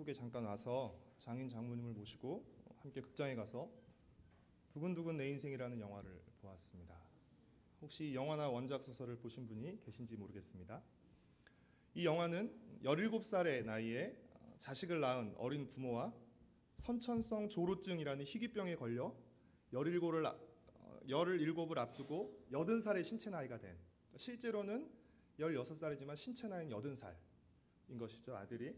한국에 잠깐 와서 장인 장모님을 모시고 함께 극장에 가서 두근두근 내 인생이라는 영화를 보았습니다. 혹시 영화나 원작 소설을 보신 분이 계신지 모르겠습니다. 이 영화는 17살의 나이에 자식을 낳은 어린 부모와 선천성 조루증이라는 희귀병에 걸려 17을 앞두고 80살의 신체 나이가 된, 실제로는 16살이지만 신체 나이는 80살인 것이죠. 아들이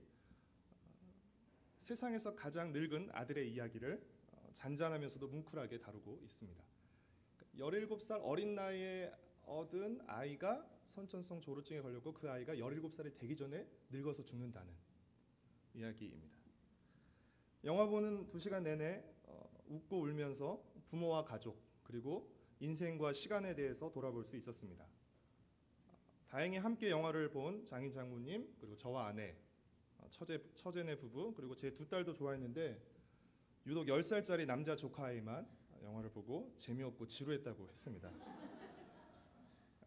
세상에서 가장 늙은 아들의 이야기를 잔잔하면서도 뭉클하게 다루고 있습니다. 17살 어린 나이에 얻은 아이가 선천성 조루증에 걸렸고 그 아이가 17살이 되기 전에 늙어서 죽는다는 이야기입니다. 영화 보는 2시간 내내 웃고 울면서 부모와 가족 그리고 인생과 시간에 대해서 돌아볼 수 있었습니다. 다행히 함께 영화를 본 장인 장모님 그리고 저와 아내, 처제네 부부 그리고 제 2딸도 좋아했는데 유독 10살짜리 남자 조카아이만 영화를 보고 재미없고 지루했다고 했습니다.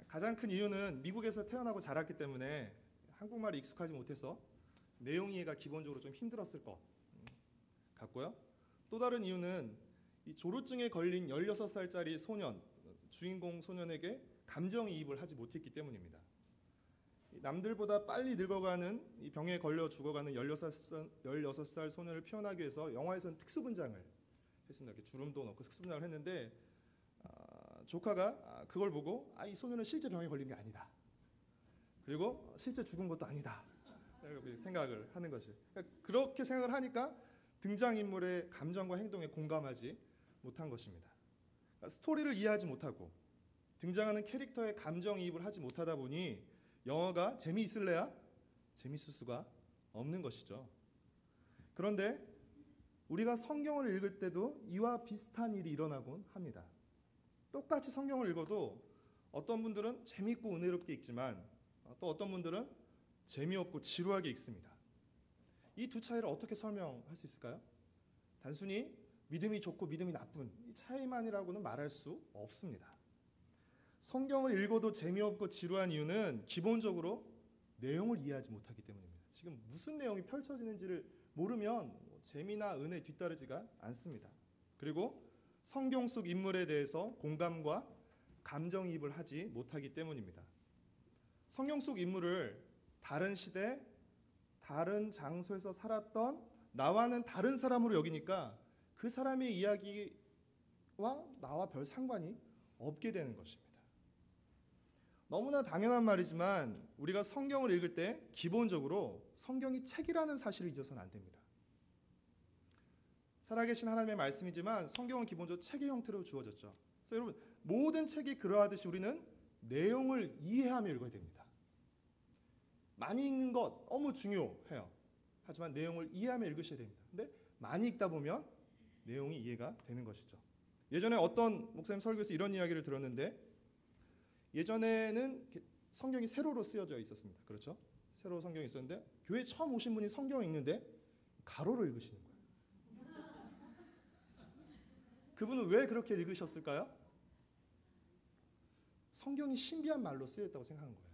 가장 큰 이유는 미국에서 태어나고 자랐기 때문에 한국말이 익숙하지 못해서 내용 이해가 기본적으로 좀 힘들었을 것 같고요. 또 다른 이유는 이 조루증에 걸린 16살짜리 소년, 주인공 소년에게 감정이입을 하지 못했기 때문입니다. 남들보다 빨리 늙어가는 이 병에 걸려 죽어가는 16살 소년을 표현하기 위해서 영화에서는 특수분장을 했습니다. 이렇게 주름도 넣고 특수분장을 했는데 조카가 그걸 보고 이 소년은 실제 병에 걸린 게 아니다. 그리고 실제 죽은 것도 아니다. 생각을 하는 것이. 그렇게 생각을 하니까 등장인물의 감정과 행동에 공감하지 못한 것입니다. 스토리를 이해하지 못하고 등장하는 캐릭터의 감정이입을 하지 못하다 보니 영화가 재미있을래야 재미있을 수가 없는 것이죠. 그런데 우리가 성경을 읽을 때도 이와 비슷한 일이 일어나곤 합니다. 똑같이 성경을 읽어도 어떤 분들은 재미있고 은혜롭게 읽지만 또 어떤 분들은 재미없고 지루하게 읽습니다. 이 두 차이를 어떻게 설명할 수 있을까요? 단순히 믿음이 좋고 믿음이 나쁜 이 차이만이라고는 말할 수 없습니다. 성경을 읽어도 재미없고 지루한 이유는 기본적으로 내용을 이해하지 못하기 때문입니다. 지금 무슨 내용이 펼쳐지는지를 모르면 재미나 은혜 뒤따르지가 않습니다. 그리고 성경 속 인물에 대해서 공감과 감정이입을 하지 못하기 때문입니다. 성경 속 인물을 다른 시대, 다른 장소에서 살았던 나와는 다른 사람으로 여기니까 그 사람의 이야기와 나와 별 상관이 없게 되는 것입니다. 너무나 당연한 말이지만 우리가 성경을 읽을 때 기본적으로 성경이 책이라는 사실을 잊어서는 안 됩니다. 살아계신 하나님의 말씀이지만 성경은 기본적으로 책의 형태로 주어졌죠. 그래서 여러분 모든 책이 그러하듯이 우리는 내용을 이해하며 읽어야 됩니다. 많이 읽는 것 너무 중요해요. 하지만 내용을 이해하며 읽으셔야 됩니다. 근데 많이 읽다 보면 내용이 이해가 되는 것이죠. 예전에 어떤 목사님 설교에서 이런 이야기를 들었는데 예전에는 성경이 세로로 쓰여져 있었습니다. 그렇죠? 세로 성경이 있었는데 교회 처음 오신 분이 성경을 읽는데 가로로 읽으시는 거예요. 그분은 왜 그렇게 읽으셨을까요? 성경이 신비한 말로 쓰여있다고 생각한 거예요.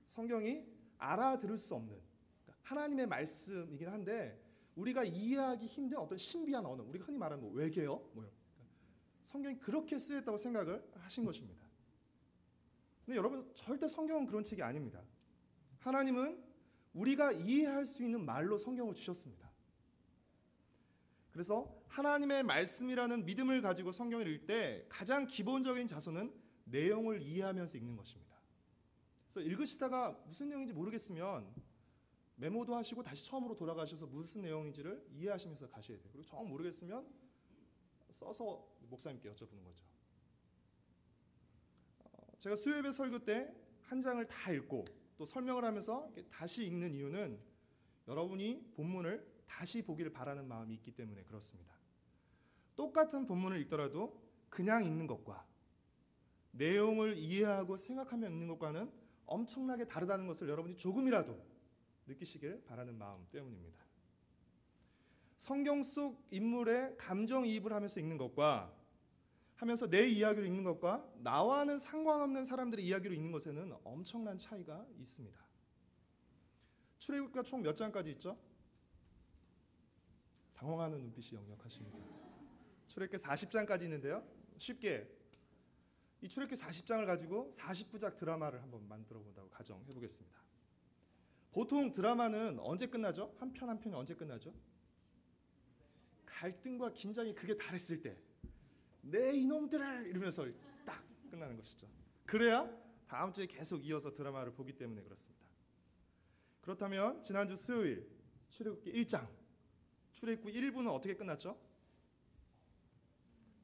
성경이 알아들을 수 없는 하나님의 말씀이긴 한데 우리가 이해하기 힘든 어떤 신비한 언어, 우리가 흔히 말하는 외계어, 성경이 그렇게 쓰였다고 생각을 하신 것입니다. 근데 여러분 절대 성경은 그런 책이 아닙니다. 하나님은 우리가 이해할 수 있는 말로 성경을 주셨습니다. 그래서 하나님의 말씀이라는 믿음을 가지고 성경을 읽을 때 가장 기본적인 자세는 내용을 이해하면서 읽는 것입니다. 그래서 읽으시다가 무슨 내용인지 모르겠으면 메모도 하시고 다시 처음으로 돌아가셔서 무슨 내용인지를 이해하시면서 가셔야 돼요. 그리고 정 모르겠으면 써서 목사님께 여쭤보는 거죠. 제가 수요예배 설교 때 한 장을 다 읽고 또 설명을 하면서 다시 읽는 이유는 여러분이 본문을 다시 보기를 바라는 마음이 있기 때문에 그렇습니다. 똑같은 본문을 읽더라도 그냥 읽는 것과 내용을 이해하고 생각하며 읽는 것과는 엄청나게 다르다는 것을 여러분이 조금이라도 느끼시길 바라는 마음 때문입니다. 성경 속 인물의 감정이입을 하면서 읽는 것과 하면서 내 이야기로 읽는 것과 나와는 상관없는 사람들의 이야기로 읽는 것에는 엄청난 차이가 있습니다. 출애굽기가 총 몇 장까지 있죠? 당황하는 눈빛이 역력하십니다. 출애굽기 40장까지 있는데요. 쉽게 이 출애굽기 40장을 가지고 40부작 드라마를 한번 만들어 본다고 가정해 보겠습니다. 보통 드라마는 언제 끝나죠? 한 편 한 편이 언제 끝나죠? 갈등과 긴장이 극에 달했을 때, 내 이놈들을 이러면서 딱 끝나는 것이죠. 그래야 다음 주에 계속 이어서 드라마를 보기 때문에 그렇습니다. 그렇다면 지난주 수요일 출애굽기 1장, 출애굽기 1부는 어떻게 끝났죠?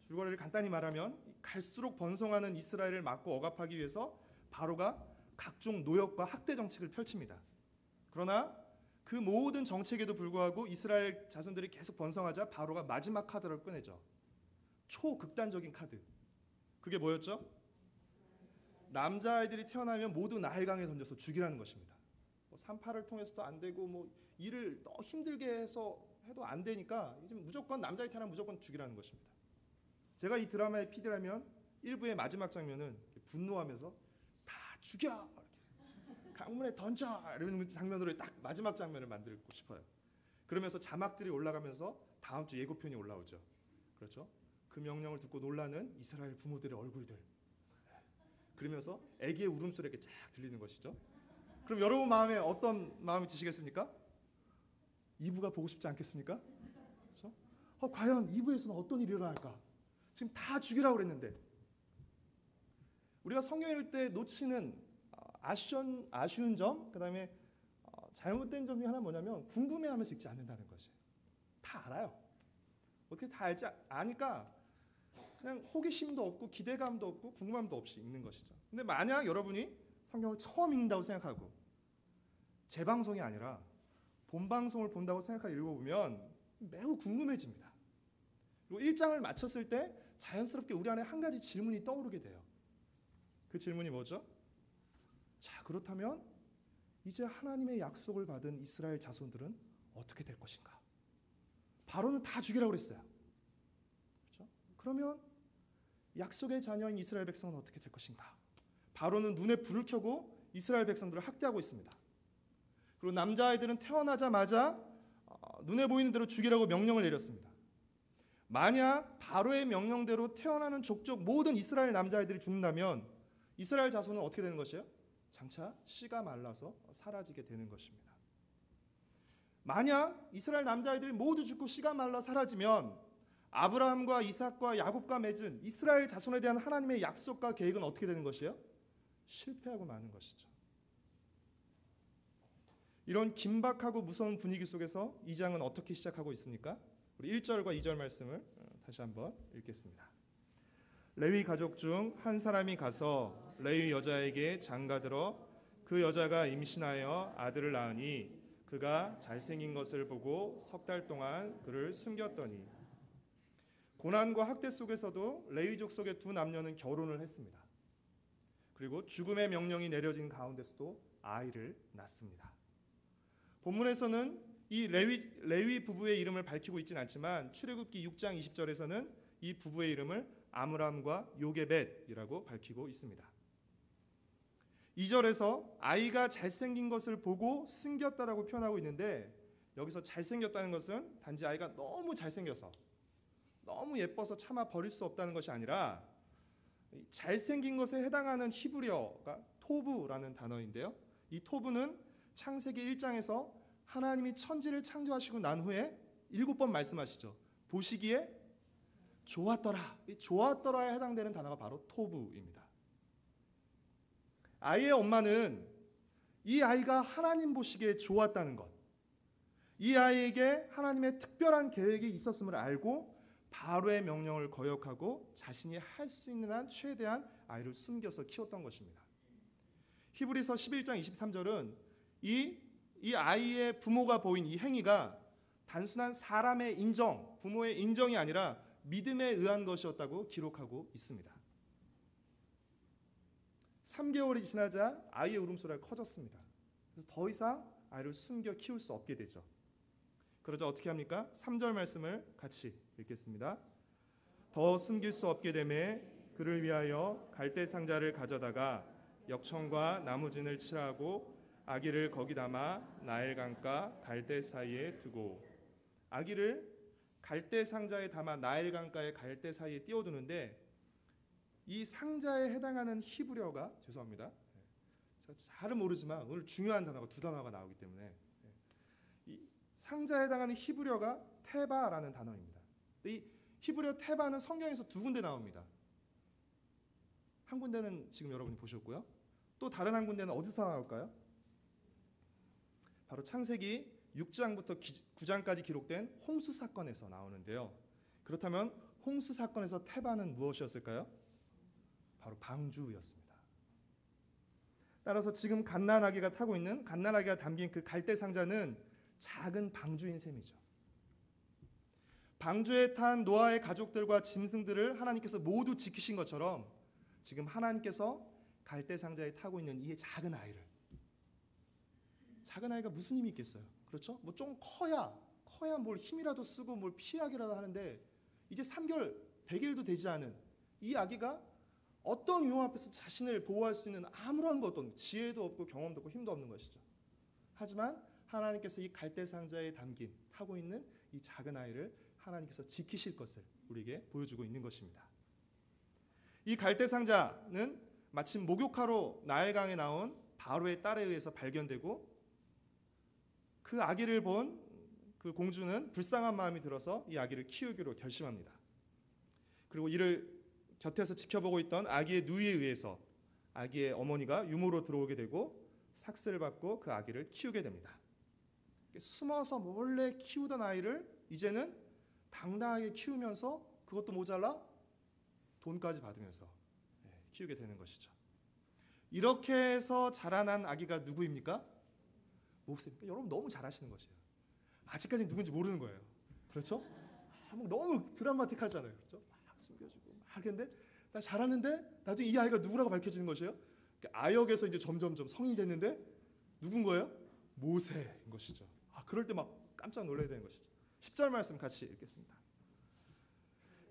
줄거리를 간단히 말하면 갈수록 번성하는 이스라엘을 막고 억압하기 위해서 바로가 각종 노역과 학대 정책을 펼칩니다. 그러나 그 모든 정책에도 불구하고 이스라엘 자손들이 계속 번성하자 바로가 마지막 카드를 꺼내죠. 초극단적인 카드. 그게 뭐였죠? 남자아이들이 태어나면 모두 나일강에 던져서 죽이라는 것입니다. 산파를 통해서도 안 되고 일을 더 힘들게 해서 해도 안 되니까 이제 무조건 남자아이 태어나면 무조건 죽이라는 것입니다. 제가 이 드라마의 PD라면 1부의 마지막 장면은 분노하면서 다 죽여! 강문에 던져! 이런 장면으로 딱 마지막 장면을 만들고 싶어요. 그러면서 자막들이 올라가면서 다음 주 예고편이 올라오죠. 그렇죠? 그 명령을 듣고 놀라는 이스라엘 부모들의 얼굴들. 그러면서 아기의 울음소리가 쫙 들리는 것이죠. 그럼 여러분 마음에 어떤 마음이 드시겠습니까? 2부가 보고 싶지 않겠습니까? 그렇죠? 과연 2부에서는 어떤 일이 일어날까? 지금 다 죽이라고 그랬는데 우리가 성경 읽을 때 놓치는 아쉬운 점, 그다음에 잘못된 점 중에 하나는 뭐냐면 궁금해하면서 읽지 않는다는 것이에요. 다 알아요. 어떻게 다 아니까 그냥 호기심도 없고 기대감도 없고 궁금함도 없이 읽는 것이죠. 근데 만약 여러분이 성경을 처음 읽는다고 생각하고 재방송이 아니라 본방송을 본다고 생각하고 읽어보면 매우 궁금해집니다. 그리고 1장을 마쳤을 때 자연스럽게 우리 안에 한 가지 질문이 떠오르게 돼요. 그 질문이 뭐죠? 자, 그렇다면 이제 하나님의 약속을 받은 이스라엘 자손들은 어떻게 될 것인가? 바로는 다 죽이라고 그랬어요. 그렇죠? 그러면 약속의 자녀인 이스라엘 백성은 어떻게 될 것인가? 바로는 눈에 불을 켜고 이스라엘 백성들을 학대하고 있습니다. 그리고 남자아이들은 태어나자마자 눈에 보이는 대로 죽이라고 명령을 내렸습니다. 만약 바로의 명령대로 태어나는 족족 모든 이스라엘 남자아이들이 죽는다면 이스라엘 자손은 어떻게 되는 것이에요? 장차 씨가 말라서 사라지게 되는 것입니다. 만약 이스라엘 남자아이들이 모두 죽고 씨가 말라 사라지면 아브라함과 이삭과 야곱과 맺은 이스라엘 자손에 대한 하나님의 약속과 계획은 어떻게 되는 것이에요? 실패하고 마는 것이죠. 이런 긴박하고 무서운 분위기 속에서 이 장은 어떻게 시작하고 있습니까? 우리 1절과 2절 말씀을 다시 한번 읽겠습니다. 레위 가족 중 한 사람이 가서 레위 여자에게 장가들어 그 여자가 임신하여 아들을 낳으니 그가 잘생긴 것을 보고 석 달 동안 그를 숨겼더니 고난과 학대 속에서도 레위족 속의 두 남녀는 결혼을 했습니다. 그리고 죽음의 명령이 내려진 가운데서도 아이를 낳습니다. 본문에서는 이 레위 부부의 이름을 밝히고 있지는 않지만 출애굽기 6장 20절에서는 이 부부의 이름을 아므람과 요게벳이라고 밝히고 있습니다. 2절에서 아이가 잘생긴 것을 보고 숨겼다라고 표현하고 있는데 여기서 잘생겼다는 것은 단지 아이가 너무 잘생겨서 너무 예뻐서 차마 버릴 수 없다는 것이 아니라 잘생긴 것에 해당하는 히브리어가 토브라는 단어인데요. 이 토브는 창세기 1장에서 하나님이 천지를 창조하시고 난 후에 7번 말씀하시죠. 보시기에 좋았더라. 이 좋았더라에 해당되는 단어가 바로 토브입니다. 아이의 엄마는 이 아이가 하나님 보시기에 좋았다는 것, 이 아이에게 하나님의 특별한 계획이 있었음을 알고 바로의 명령을 거역하고 자신이 할 수 있는 한 최대한 아이를 숨겨서 키웠던 것입니다. 히브리서 11장 23절은 이 아이의 부모가 보인 이 행위가 단순한 사람의 인정, 부모의 인정이 아니라 믿음에 의한 것이었다고 기록하고 있습니다. 3개월이 지나자 아이의 울음소리가 커졌습니다. 그래서 더 이상 아이를 숨겨 키울 수 없게 되죠. 그러자 어떻게 합니까? 3절 말씀을 같이 읽겠습니다. 더 숨길 수 없게 되매 그를 위하여 갈대 상자를 가져다가 역청과 나무진을 칠하고 아기를 거기 담아 나일강과 갈대 사이에 두고. 아기를 갈대 상자에 담아 나일강가의 갈대 사이에 띄워두는데, 이 상자에 해당하는 히브리어가, 죄송합니다, 제가 잘은 모르지만 오늘 중요한 단어가 두 단어가 나오기 때문에, 이 상자에 해당하는 히브리어가 테바라는 단어입니다. 이 히브리어 테바는 성경에서 두 군데 나옵니다. 한 군데는 지금 여러분이 보셨고요, 또 다른 한 군데는 어디서 나올까요? 바로 창세기 6장부터 9장까지 기록된 홍수 사건에서 나오는데요. 그렇다면 홍수 사건에서 테바는 무엇이었을까요? 바로 방주였습니다. 따라서 지금 갓난아기가 타고 있는, 갓난아기가 담긴 그 갈대 상자는 작은 방주인 셈이죠. 방주에 탄 노아의 가족들과 짐승들을 하나님께서 모두 지키신 것처럼, 지금 하나님께서 갈대 상자에 타고 있는 이 작은 아이를, 작은 아이가 무슨 힘이 있겠어요? 그렇죠? 뭐 좀 커야 뭘 힘이라도 쓰고 뭘 피하기라도 하는데, 이제 3개월, 100일도 되지 않은 이 아기가 어떤 위험 앞에서 자신을 보호할 수 있는 아무런 어떤 지혜도 없고 경험도 없고 힘도 없는 것이죠. 하지만 하나님께서 이 갈대 상자에 담긴, 타고 있는 이 작은 아이를 하나님께서 지키실 것을 우리에게 보여주고 있는 것입니다. 이 갈대 상자는 마침 목욕하러 나일강에 나온 바로의 딸에 의해서 발견되고, 그 아기를 본 그 공주는 불쌍한 마음이 들어서 이 아기를 키우기로 결심합니다. 그리고 이를 곁에서 지켜보고 있던 아기의 누이에 의해서 아기의 어머니가 유모로 들어오게 되고 삭스를 받고 그 아기를 키우게 됩니다. 숨어서 몰래 키우던 아이를 이제는 당당하게 키우면서, 그것도 모자라 돈까지 받으면서 키우게 되는 것이죠. 이렇게 해서 자라난 아기가 누구입니까? 모세입니다. 여러분 너무 잘 아시는 것이에요. 아직까지 누군지 모르는 거예요. 그렇죠? 너무 드라마틱하잖아요. 그렇죠? 막 숨겨주고 막 하는데, 나 잘하는데 나중에 이 아이가 누구라고 밝혀지는 것이에요. 아역에서 이제 점점점 성인이 됐는데 누군 거예요? 모세인 것이죠. 그럴 때 막 깜짝 놀라야 되는 것이죠. 10절 말씀 같이 읽겠습니다.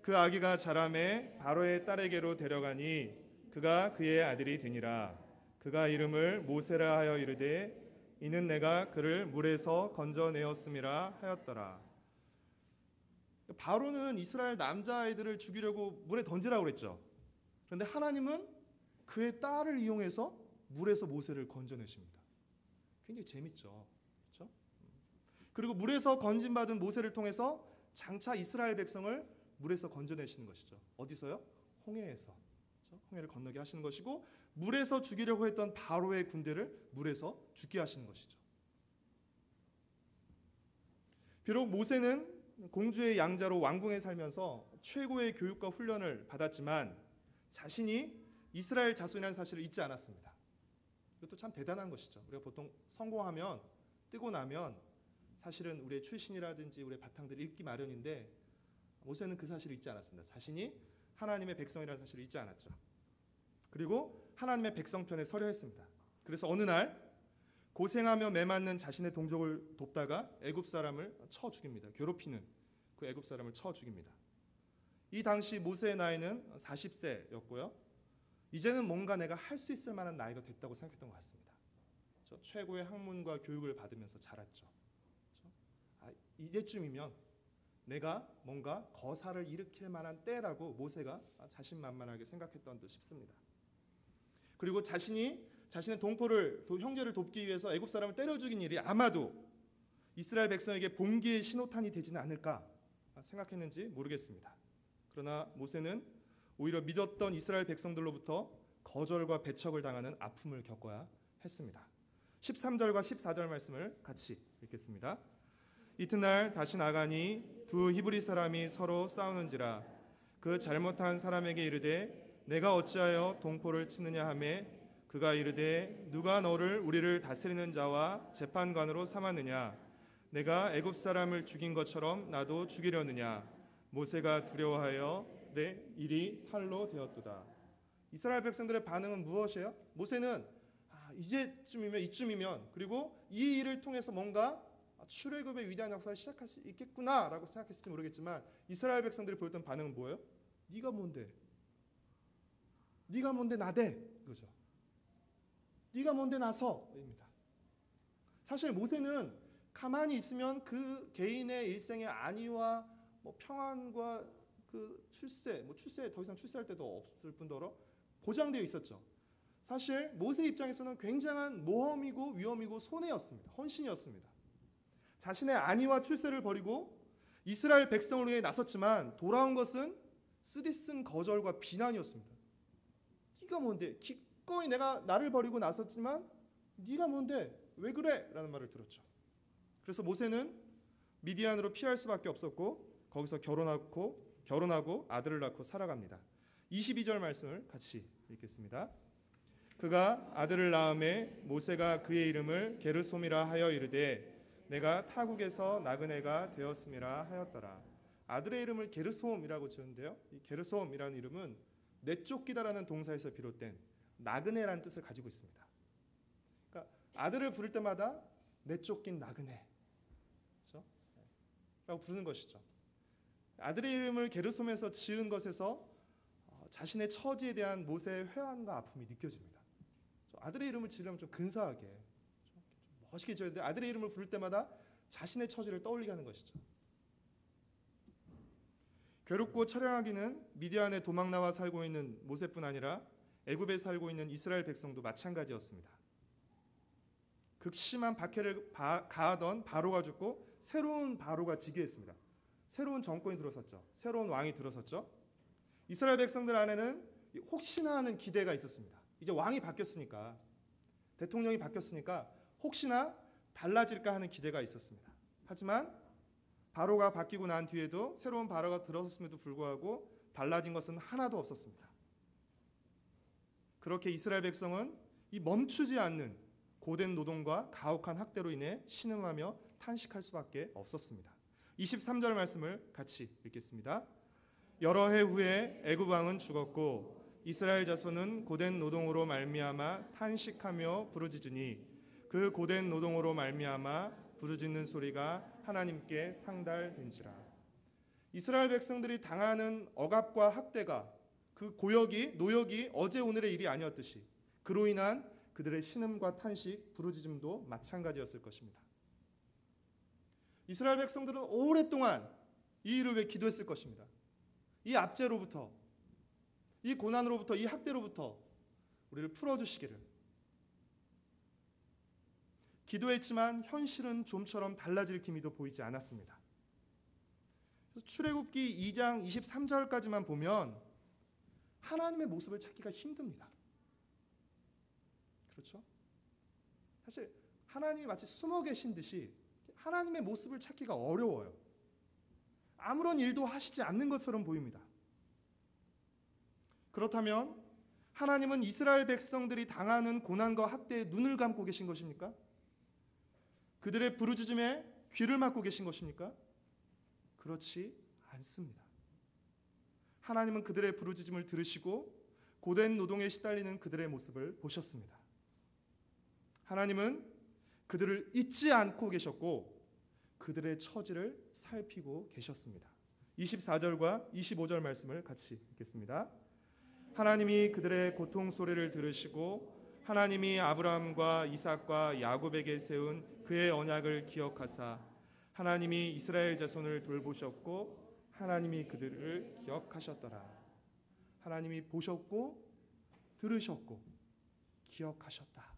그 아기가 자라매 바로의 딸에게로 데려가니 그가 그의 아들이 되니라. 그가 이름을 모세라 하여 이르되 이는 내가 그를 물에서 건져내었음이라 하였더라. 바로는 이스라엘 남자아이들을 죽이려고 물에 던지라고 그랬죠. 그런데 하나님은 그의 딸을 이용해서 물에서 모세를 건져내십니다. 굉장히 재밌죠. 그렇죠? 그리고 물에서 건진받은 모세를 통해서 장차 이스라엘 백성을 물에서 건져내시는 것이죠. 어디서요? 홍해에서. 그렇죠? 홍해를 건너게 하시는 것이고, 물에서 죽이려고 했던 바로의 군대를 물에서 죽게 하시는 것이죠. 비록 모세는 공주의 양자로 왕궁에 살면서 최고의 교육과 훈련을 받았지만 자신이 이스라엘 자손이라는 사실을 잊지 않았습니다. 이것도 참 대단한 것이죠. 우리가 보통 성공하면, 뜨고 나면 사실은 우리의 출신이라든지 우리의 바탕들을 잊기 마련인데, 모세는 그 사실을 잊지 않았습니다. 자신이 하나님의 백성이라는 사실을 잊지 않았죠. 그리고 하나님의 백성 편에 서려 했습니다. 그래서 어느 날 고생하며 매맞는 자신의 동족을 돕다가 애굽 사람을 쳐 죽입니다. 괴롭히는 그 애굽 사람을 쳐 죽입니다. 이 당시 모세의 나이는 40세였고요. 이제는 뭔가 내가 할 수 있을 만한 나이가 됐다고 생각했던 것 같습니다. 최고의 학문과 교육을 받으면서 자랐죠. 이제쯤이면 내가 뭔가 거사를 일으킬 만한 때라고 모세가 자신만만하게 생각했던 듯 싶습니다. 그리고 자신이 자신의 형제를 돕기 위해서 애굽 사람을 때려 죽인 일이 아마도 이스라엘 백성에게 봉기의 신호탄이 되지는 않을까 생각했는지 모르겠습니다. 그러나 모세는 오히려 믿었던 이스라엘 백성들로부터 거절과 배척을 당하는 아픔을 겪어야 했습니다. 13절과 14절 말씀을 같이 읽겠습니다. 이튿날 다시 나가니 두 히브리 사람이 서로 싸우는지라. 그 잘못한 사람에게 이르되 내가 어찌하여 동포를 치느냐 하매 그가 이르되 누가 너를 우리를 다스리는 자와 재판관으로 삼았느냐. 내가 애굽 사람을 죽인 것처럼 나도 죽이려느냐. 모세가 두려워하여 내 일이 탈로 되었도다. 이스라엘 백성들의 반응은 무엇이에요? 모세는 이쯤이면 그리고 이 일을 통해서 뭔가 출애굽의 위대한 역사를 시작할 수 있겠구나라고 생각했을지 모르겠지만, 이스라엘 백성들이 보였던 반응은 뭐예요? 네가 뭔데? 네가 뭔데 나대? 그죠? 네가 뭔데 나서입니다. 사실 모세는 가만히 있으면 그 개인의 일생의 안위와 평안과 그 출세 더 이상 출세할 때도 없을 뿐더러 보장되어 있었죠. 사실 모세 입장에서는 굉장한 모험이고 위험이고 손해였습니다. 헌신이었습니다. 자신의 안위와 출세를 버리고 이스라엘 백성을 위해 나섰지만 돌아온 것은 쓰디쓴 거절과 비난이었습니다. 네가 뭔데? 기꺼이 내가 나를 버리고 나섰지만 네가 뭔데? 왜 그래? 라는 말을 들었죠. 그래서 모세는 미디안으로 피할 수밖에 없었고 거기서 결혼하고 아들을 낳고 살아갑니다. 22절 말씀을 같이 읽겠습니다. 그가 아들을 낳음에 모세가 그의 이름을 게르솜이라 하여 이르되 내가 타국에서 나그네가 되었음이라 하였더라. 아들의 이름을 게르솜이라고 지었는데요. 이 게르솜이라는 이름은 내쫓기다라는 동사에서 비롯된 나그네라는 뜻을 가지고 있습니다. 그러니까 아들을 부를 때마다 내쫓긴 나그네, 그렇죠? 라고 부르는 것이죠. 아들의 이름을 게르솜에서 지은 것에서 자신의 처지에 대한 모세의 회한과 아픔이 느껴집니다. 아들의 이름을 지으려면 좀 근사하게, 좀 멋있게 지어야 되는데 아들의 이름을 부를 때마다 자신의 처지를 떠올리게 하는 것이죠. 괴롭고 처량하기는 미디안에 도망 나와 살고 있는 모세뿐 아니라 애굽에 살고 있는 이스라엘 백성도 마찬가지였습니다. 극심한 박해를 가하던 바로가 죽고 새로운 바로가 즉위했습니다. 새로운 정권이 들어섰죠. 새로운 왕이 들어섰죠. 이스라엘 백성들 안에는 혹시나 하는 기대가 있었습니다. 이제 왕이 바뀌었으니까, 대통령이 바뀌었으니까 혹시나 달라질까 하는 기대가 있었습니다. 하지만 바로가 바뀌고 난 뒤에도 새로운 바로가 들어섰음에도 불구하고 달라진 것은 하나도 없었습니다. 그렇게 이스라엘 백성은 이 멈추지 않는 고된 노동과 가혹한 학대로 인해 신음하며 탄식할 수밖에 없었습니다. 23절 말씀을 같이 읽겠습니다. 여러 해 후에 애굽 왕은 죽었고 이스라엘 자손은 고된 노동으로 말미암아 탄식하며 부르짖으니 그 고된 노동으로 말미암아 부르짖는 소리가 하나님께 상달된지라. 이스라엘 백성들이 당하는 억압과 학대가 그 고역이 노역이 어제 오늘의 일이 아니었듯이 그로 인한 그들의 신음과 탄식, 부르짖음도 마찬가지였을 것입니다. 이스라엘 백성들은 오랫동안 이 일을 위해 기도했을 것입니다. 이 압제로부터, 이 고난으로부터, 이 학대로부터 우리를 풀어주시기를. 기도했지만 현실은 좀처럼 달라질 기미도 보이지 않았습니다. 출애굽기 2장 23절까지만 보면 하나님의 모습을 찾기가 힘듭니다. 그렇죠? 사실 하나님이 마치 숨어 계신 듯이 하나님의 모습을 찾기가 어려워요. 아무런 일도 하시지 않는 것처럼 보입니다. 그렇다면 하나님은 이스라엘 백성들이 당하는 고난과 학대에 눈을 감고 계신 것입니까? 그들의 부르짖음에 귀를 막고 계신 것입니까? 그렇지 않습니다. 하나님은 그들의 부르짖음을 들으시고 고된 노동에 시달리는 그들의 모습을 보셨습니다. 하나님은 그들을 잊지 않고 계셨고 그들의 처지를 살피고 계셨습니다. 24절과 25절 말씀을 같이 읽겠습니다. 하나님이 그들의 고통 소리를 들으시고 하나님이 아브라함과 이삭과 야곱에게 세운 그의 언약을 기억하사 하나님이 이스라엘 자손을 돌보셨고 하나님이 그들을 기억하셨더라. 하나님이 보셨고 들으셨고 기억하셨다.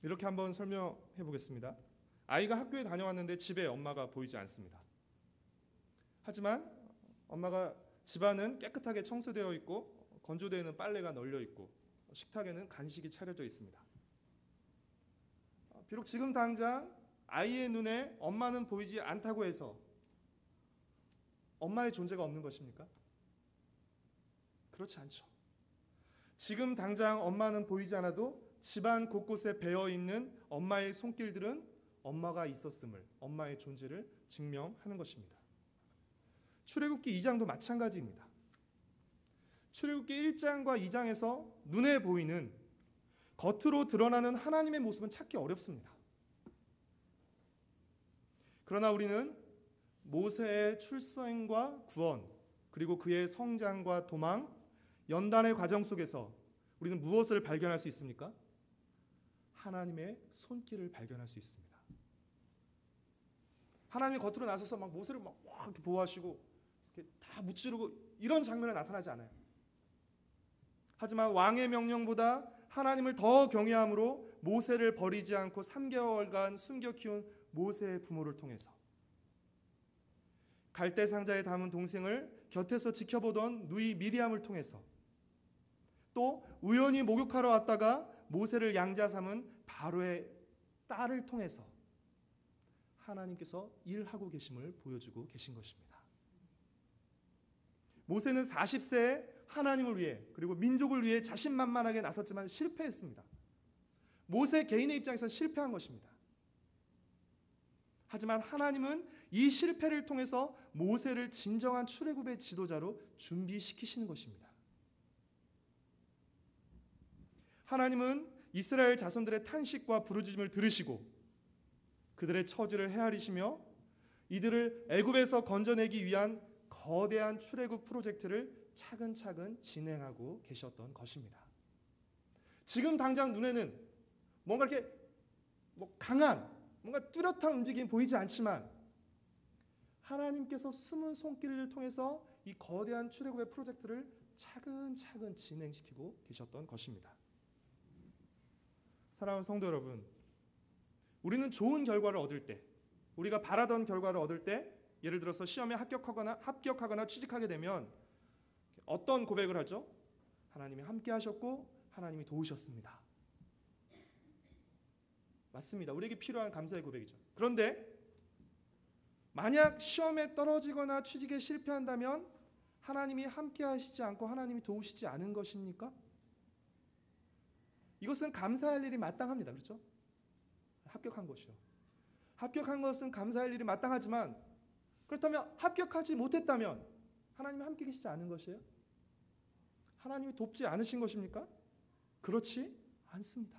이렇게 한번 설명해 보겠습니다. 아이가 학교에 다녀왔는데 집에 엄마가 보이지 않습니다. 하지만 엄마가 집안은 깨끗하게 청소되어 있고 건조대에 있는 빨래가 널려 있고 식탁에는 간식이 차려져 있습니다. 비록 지금 당장 아이의 눈에 엄마는 보이지 않다고 해서 엄마의 존재가 없는 것입니까? 그렇지 않죠. 지금 당장 엄마는 보이지 않아도 집안 곳곳에 배어있는 엄마의 손길들은 엄마가 있었음을, 엄마의 존재를 증명하는 것입니다. 출애굽기 2장도 마찬가지입니다. 출애굽기 1장과 2장에서 눈에 보이는 겉으로 드러나는 하나님의 모습은 찾기 어렵습니다. 그러나 우리는 모세의 출생과 구원 그리고 그의 성장과 도망, 연단의 과정 속에서 우리는 무엇을 발견할 수 있습니까? 하나님의 손길을 발견할 수 있습니다. 하나님이 겉으로 나서서 막 모세를 막 이렇게 보호하시고 이렇게 다 무찌르고 이런 장면은 나타나지 않아요. 하지만 왕의 명령보다 하나님을 더 경외함으로 모세를 버리지 않고 3개월간 숨겨 키운 모세의 부모를 통해서, 갈대 상자에 담은 동생을 곁에서 지켜보던 누이 미리암을 통해서, 또 우연히 목욕하러 왔다가 모세를 양자 삼은 바로의 딸을 통해서 하나님께서 일하고 계심을 보여주고 계신 것입니다. 모세는 40세에 하나님을 위해 그리고 민족을 위해 자신만만하게 나섰지만 실패했습니다. 모세 개인의 입장에서는 실패한 것입니다. 하지만 하나님은 이 실패를 통해서 모세를 진정한 출애굽의 지도자로 준비시키시는 것입니다. 하나님은 이스라엘 자손들의 탄식과 부르짖음을 들으시고 그들의 처지를 헤아리시며 이들을 애굽에서 건져내기 위한 거대한 출애굽 프로젝트를 차근차근 진행하고 계셨던 것입니다. 지금 당장 눈에는 뭔가 이렇게 강한, 뭔가 뚜렷한 움직임이 보이지 않지만 하나님께서 숨은 손길을 통해서 이 거대한 출애굽의 프로젝트를 차근차근 진행시키고 계셨던 것입니다. 사랑하는 성도 여러분, 우리는 좋은 결과를 얻을 때, 우리가 바라던 결과를 얻을 때, 예를 들어서 시험에 합격하거나 취직하게 되면 어떤 고백을 하죠? 하나님이 함께 하셨고 하나님이 도우셨습니다. 맞습니다. 우리에게 필요한 감사의 고백이죠. 그런데 만약 시험에 떨어지거나 취직에 실패한다면 하나님이 함께 하시지 않고 하나님이 도우시지 않은 것입니까? 이것은 감사할 일이 마땅합니다. 그렇죠? 합격한 것이요. 합격한 것은 감사할 일이 마땅하지만 그렇다면 합격하지 못했다면 하나님이 함께 계시지 않은 것이에요? 하나님이 돕지 않으신 것입니까? 그렇지 않습니다.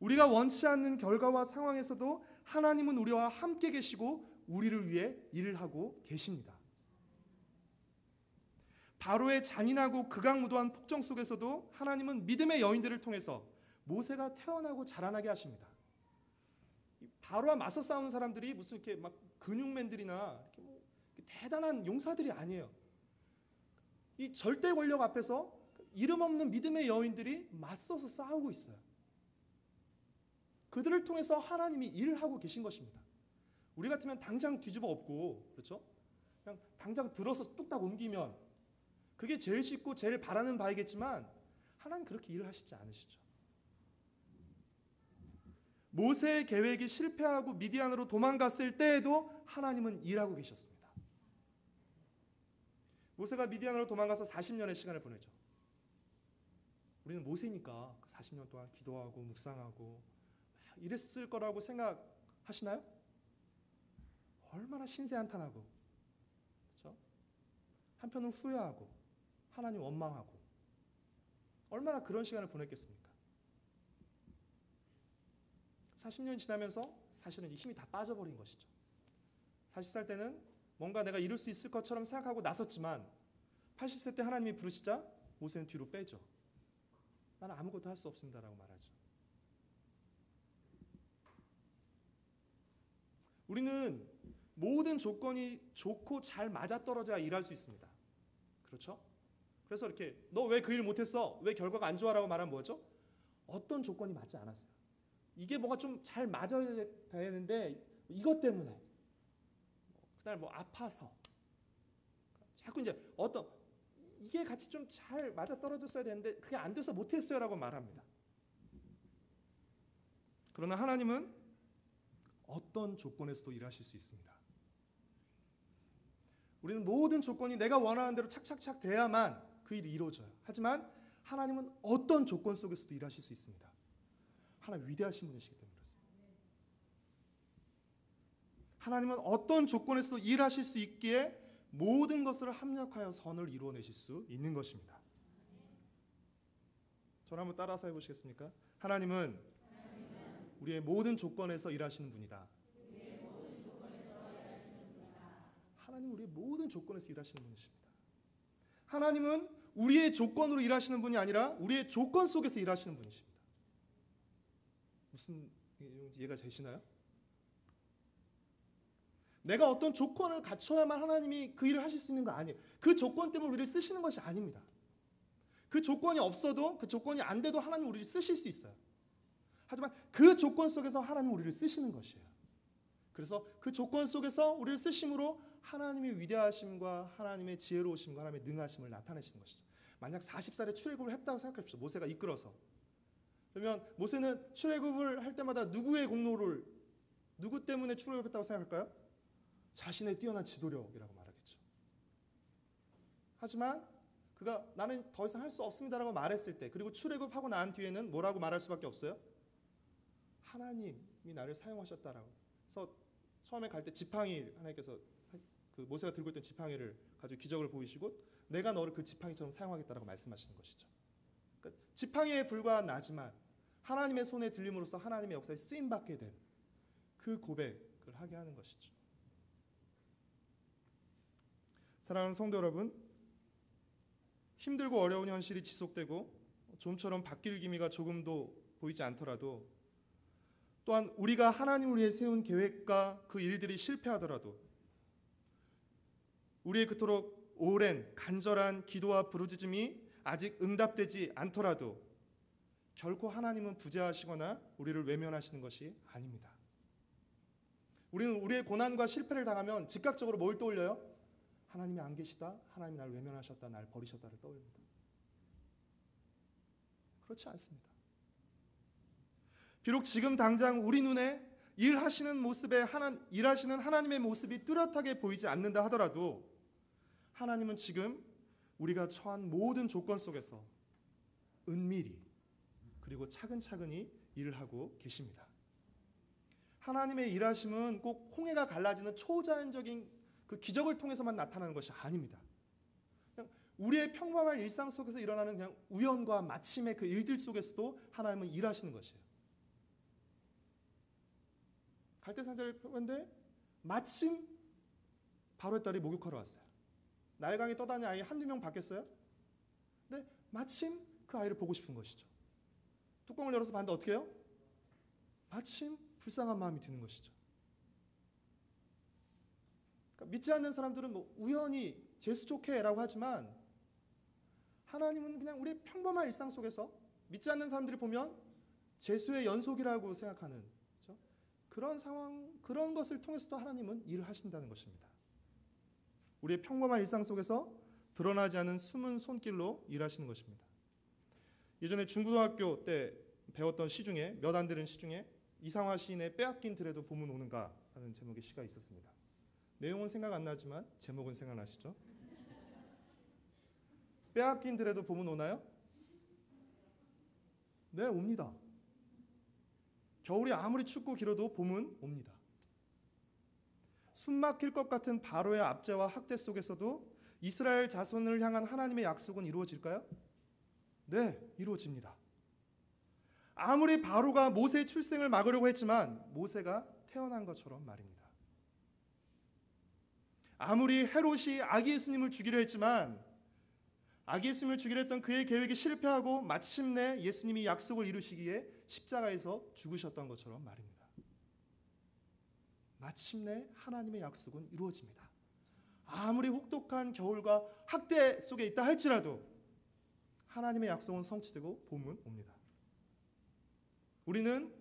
우리가 원치 않는 결과와 상황에서도 하나님은 우리와 함께 계시고 우리를 위해 일을 하고 계십니다. 바로의 잔인하고 극악무도한 폭정 속에서도 하나님은 믿음의 여인들을 통해서 모세가 태어나고 자라나게 하십니다. 바로와 맞서 싸우는 사람들이 무슨 이렇게 막 근육맨들이나 이렇게 대단한 용사들이 아니에요. 이 절대 권력 앞에서 이름 없는 믿음의 여인들이 맞서서 싸우고 있어요. 그들을 통해서 하나님이 일을 하고 계신 것입니다. 우리 같으면 당장 뒤집어 엎고, 그렇죠? 그냥 당장 들어서 뚝딱 옮기면 그게 제일 쉽고 제일 바라는 바이겠지만 하나님 그렇게 일을 하시지 않으시죠. 모세의 계획이 실패하고 미디안으로 도망갔을 때에도 하나님은 일하고 계셨습니다. 모세가 미디안으로 도망가서 40년의 시간을 보내죠. 우리는 모세니까 40년 동안 기도하고 묵상하고 이랬을 거라고 생각하시나요? 얼마나 신세한탄하고, 그렇죠? 한편은 후회하고 하나님 원망하고 얼마나 그런 시간을 보냈겠습니까? 40년이 지나면서 사실은 이 힘이 다 빠져버린 것이죠. 40살 때는 뭔가 내가 이룰 수 있을 것처럼 생각하고 나섰지만 80세 때 하나님이 부르시자 모세는 뒤로 빼죠. 나는 아무것도 할 수 없습니다라고 말하죠. 우리는 모든 조건이 좋고 잘 맞아떨어져야 일할 수 있습니다. 그렇죠? 그래서 이렇게 너 왜 그 일 못했어? 왜 결과가 안 좋아라고 말하면 뭐죠? 어떤 조건이 맞지 않았어요. 이게 뭐가 좀 잘 맞아야 되는데 이것 때문에 그날 뭐 아파서 자꾸 이제 어떤 이게 같이 좀 잘 맞아떨어졌어야 되는데 그게 안 돼서 못했어요라고 말합니다. 그러나 하나님은 어떤 조건에서도 일하실 수 있습니다. 우리는 모든 조건이 내가 원하는 대로 착착착 돼야만 그 일이 이루어져요. 하지만 하나님은 어떤 조건 속에서도 일하실 수 있습니다. 하나님 위대하신 분이시기 때문에 그렇습니다. 하나님은 어떤 조건에서도 일하실 수 있기에 모든 것을 합력하여 선을 이루어내실 수 있는 것입니다. 저를 한번 따라서 해보시겠습니까? 하나님은 우리의 모든 조건에서 일하시는 분이다. 하나님은 우리의 모든 조건에서 일하시는 분이십니다. 하나님은 우리의 조건으로 일하시는 분이 아니라 우리의 조건 속에서 일하시는 분이십니다. 무슨 이해가 되시나요? 내가 어떤 조건을 갖춰야만 하나님이 그 일을 하실 수 있는 거 아니에요. 그 조건 때문에 우리를 쓰시는 것이 아닙니다. 그 조건이 없어도, 그 조건이 안 돼도 하나님 우리를 쓰실 수 있어요. 하지만 그 조건 속에서 하나님 우리를 쓰시는 것이에요. 그래서 그 조건 속에서 우리를 쓰심으로 하나님의 위대하심과 하나님의 지혜로우심과 하나님의 능하심을 나타내시는 것이죠. 만약 40살에 출애굽을 했다고 생각해보십시오. 모세가 이끌어서. 그러면 모세는 출애굽을 할 때마다 누구의 공로를, 누구 때문에 출애굽했다고 생각할까요? 자신의 뛰어난 지도력이라고 말하겠죠. 하지만 그가 나는 더 이상 할 수 없습니다라고 말했을 때, 그리고 출애굽하고 난 뒤에는 뭐라고 말할 수밖에 없어요? 하나님이 나를 사용하셨다라고. 그래서 처음에 갈 때 지팡이, 하나님께서 그 모세가 들고 있던 지팡이를 가지고 기적을 보이시고 내가 너를 그 지팡이처럼 사용하겠다라고 말씀하시는 것이죠. 그러니까 지팡이에 불과한 나지만 하나님의 손에 들림으로써 하나님의 역사에 쓰임 받게 된 그 고백을 하게 하는 것이죠. 사랑하는 성도 여러분, 힘들고 어려운 현실이 지속되고 좀처럼 바뀔 기미가 조금도 보이지 않더라도, 또한 우리가 하나님을 위해 세운 계획과 그 일들이 실패하더라도, 우리의 그토록 오랜 간절한 기도와 부르짖음이 아직 응답되지 않더라도 결코 하나님은 부재하시거나 우리를 외면하시는 것이 아닙니다. 우리는 우리의 고난과 실패를 당하면 즉각적으로 뭘 떠올려요? 하나님이 안 계시다, 하나님이 나를 외면하셨다, 나를 버리셨다를 떠올립니다. 그렇지 않습니다. 비록 지금 당장 우리 눈에 일하시는 하나님의 모습이 뚜렷하게 보이지 않는다 하더라도 하나님은 지금 우리가 처한 모든 조건 속에서 은밀히 그리고 차근차근히 일을 하고 계십니다. 하나님의 일하심은 꼭 홍해가 갈라지는 초자연적인 그 기적을 통해서만 나타나는 것이 아닙니다. 그냥 우리의 평범한 일상 속에서 일어나는 그냥 우연과 마침의 그 일들 속에서도 하나님은 일하시는 것이에요. 갈대산자를 펴는데 마침 바로의 딸이 목욕하러 왔어요. 날강에 떠다니는 아이 한두 명 봤겠어요? 근데 마침 그 아이를 보고 싶은 것이죠. 뚜껑을 열어서 봤는데 어떻게 해요? 마침 불쌍한 마음이 드는 것이죠. 그러니까 믿지 않는 사람들은 뭐 우연히 재수 좋게라고 하지만 하나님은 그냥 우리의 평범한 일상 속에서 믿지 않는 사람들이 보면 재수의 연속이라고 생각하는, 그렇죠? 그런 상황, 그런 것을 통해서도 하나님은 일을 하신다는 것입니다. 우리의 평범한 일상 속에서 드러나지 않은 숨은 손길로 일하시는 것입니다. 예전에 중고등학교 때 배웠던 시 중에, 몇 안 되는 시 중에 이상화 시인의 빼앗긴 들에도 봄은 오는가 하는 제목의 시가 있었습니다. 내용은 생각 안 나지만 제목은 생각나시죠? 빼앗긴 들에도 봄은 오나요? 네, 옵니다. 겨울이 아무리 춥고 길어도 봄은 옵니다. 숨막힐 것 같은 바로의 압제와 학대 속에서도 이스라엘 자손을 향한 하나님의 약속은 이루어질까요? 네, 이루어집니다. 아무리 바로가 모세의 출생을 막으려고 했지만 모세가 태어난 것처럼 말입니다. 아무리 헤롯이 아기 예수님을 죽이려 했지만 아기 예수님을 죽이려 했던 그의 계획이 실패하고 마침내 예수님이 약속을 이루시기에 십자가에서 죽으셨던 것처럼 말입니다. 마침내 하나님의 약속은 이루어집니다. 아무리 혹독한 겨울과 학대 속에 있다 할지라도 하나님의 약속은 성취되고 봄은 옵니다. 우리는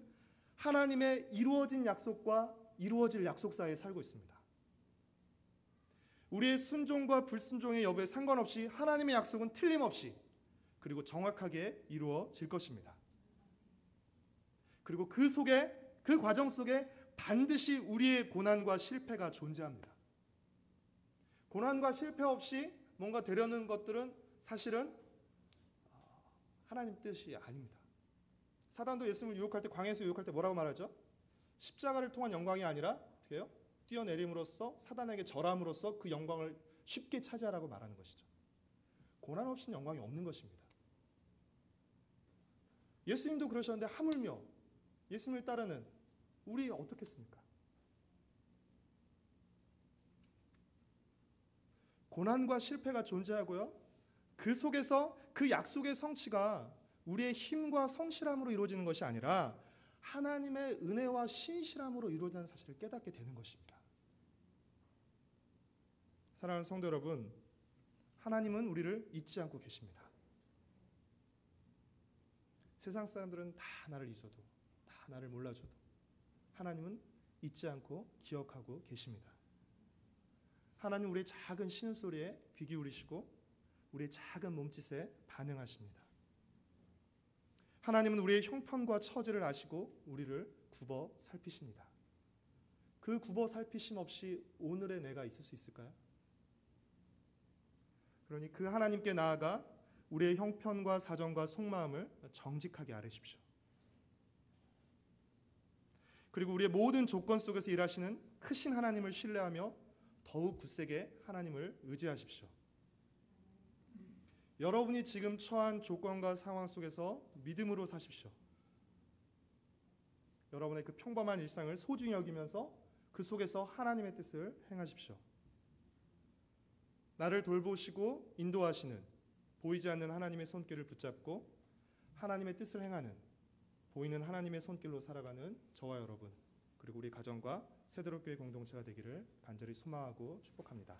하나님의 이루어진 약속과 이루어질 약속 사이에 살고 있습니다. 우리의 순종과 불순종의 여부에 상관없이 하나님의 약속은 틀림없이 그리고 정확하게 이루어질 것입니다. 그리고 그 속에, 그 과정 속에 반드시 우리의 고난과 실패가 존재합니다. 고난과 실패 없이 뭔가 되려는 것들은 사실은 하나님 뜻이 아닙니다. 사단도 예수님을 유혹할 때, 광야에서 유혹할 때 뭐라고 말하죠? 십자가를 통한 영광이 아니라 어떻게 해요? 뛰어내림으로써, 사단에게 절함으로써 그 영광을 쉽게 차지하라고 말하는 것이죠. 고난 없이는 영광이 없는 것입니다. 예수님도 그러셨는데 하물며 예수님을 따르는 우리 어떻겠습니까? 고난과 실패가 존재하고요, 그 속에서 그 약속의 성취가 우리의 힘과 성실함으로 이루어지는 것이 아니라 하나님의 은혜와 신실함으로 이루어지는 사실을 깨닫게 되는 것입니다. 사랑하는 성도 여러분, 하나님은 우리를 잊지 않고 계십니다. 세상 사람들은 다 나를 잊어도, 다 나를 몰라줘도 하나님은 잊지 않고 기억하고 계십니다. 하나님 우리의 작은 신음소리에 귀 기울이시고 우리의 작은 몸짓에 반응하십니다. 하나님은 우리의 형편과 처지를 아시고 우리를 굽어 살피십니다. 그 굽어 살피심 없이 오늘의 내가 있을 수 있을까요? 그러니 그 하나님께 나아가 우리의 형편과 사정과 속마음을 정직하게 아뢰십시오. 그리고 우리의 모든 조건 속에서 일하시는 크신 하나님을 신뢰하며 더욱 굳세게 하나님을 의지하십시오. 여러분이 지금 처한 조건과 상황 속에서 믿음으로 사십시오. 여러분의 그 평범한 일상을 소중히 여기면서 그 속에서 하나님의 뜻을 행하십시오. 나를 돌보시고 인도하시는 보이지 않는 하나님의 손길을 붙잡고 하나님의 뜻을 행하는 보이는 하나님의 손길로 살아가는 저와 여러분, 그리고 우리 가정과 세대로교회 공동체가 되기를 간절히 소망하고 축복합니다.